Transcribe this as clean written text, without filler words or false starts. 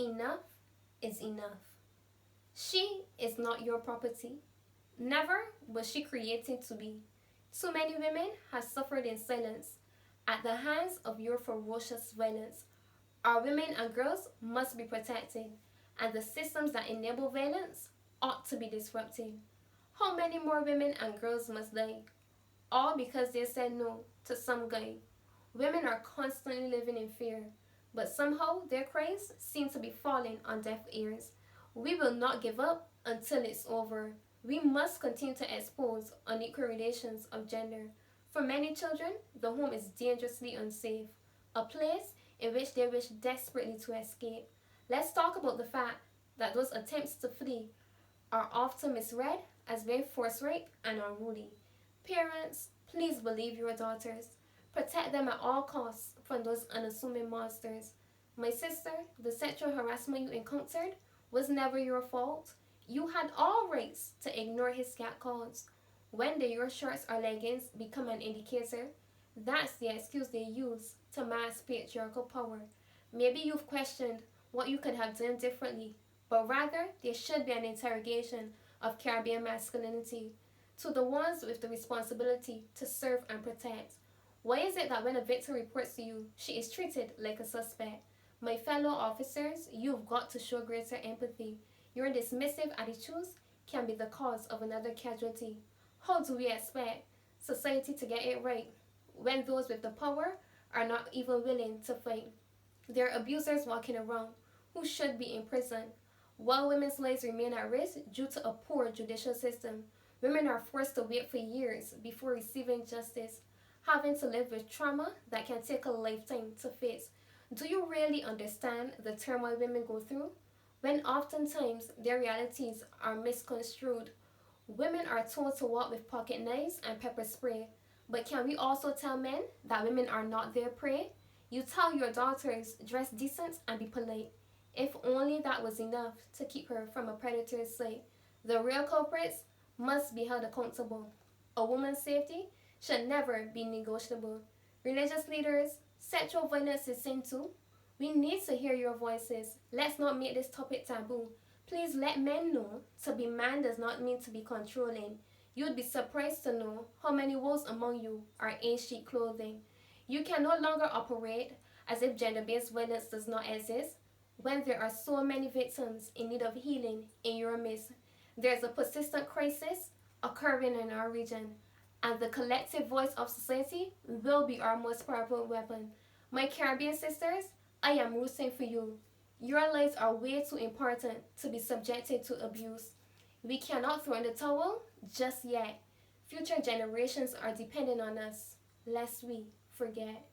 enough is enough. She is not your property. Never was she created to be. Too many women have suffered in silence at the hands of your ferocious violence. Our women and girls must be protected, and the systems that enable violence ought to be disrupted. How many more women and girls must die? All because they said no to some guy. Women are constantly living in fear, but somehow their cries seem to be falling on deaf ears. We will not give up until it's over. We must continue to expose unequal relations of gender. For many children, the home is dangerously unsafe, a place in which they wish desperately to escape. Let's talk about the fact that those attempts to flee are often misread as being forthright and unruly. Parents, please believe your daughters. Protect them at all costs from those unassuming monsters. My sister, the sexual harassment you encountered was never your fault. You had all rights to ignore his catcalls. When the your shorts or leggings become an indicator, that's the excuse they use to mask patriarchal power. Maybe you've questioned what you could have done differently, but rather there should be an interrogation of Caribbean masculinity to the ones with the responsibility to serve and protect. Why is it that when a victim reports to you, she is treated like a suspect? My fellow officers, you've got to show greater empathy. Your dismissive attitudes can be the cause of another casualty. How do we expect society to get it right when those with the power are not even willing to fight? There are abusers walking around who should be in prison, while women's lives remain at risk due to a poor judicial system. Women are forced to wait for years before receiving justice, having to live with trauma that can take a lifetime to fix. Do you really understand the turmoil women go through? When oftentimes their realities are misconstrued. Women are told to walk with pocket knives and pepper spray, but can we also tell men that women are not their prey? You tell your daughters, dress decent and be polite. If only that was enough to keep her from a predator's sight. The real culprits must be held accountable. A woman's safety should never be negotiable. Religious leaders, sexual violence is sin too. We need to hear your voices. Let's not make this topic taboo. Please let men know to be man does not mean to be controlling. You'd be surprised to know how many wolves among you are in sheep clothing. You can no longer operate as if gender-based violence does not exist when there are so many victims in need of healing in your midst. There's a persistent crisis occurring in our region, and the collective voice of society will be our most powerful weapon. My Caribbean sisters, I am rooting for you. Your lives are way too important to be subjected to abuse. We cannot throw in the towel just yet. Future generations are depending on us, lest we forget.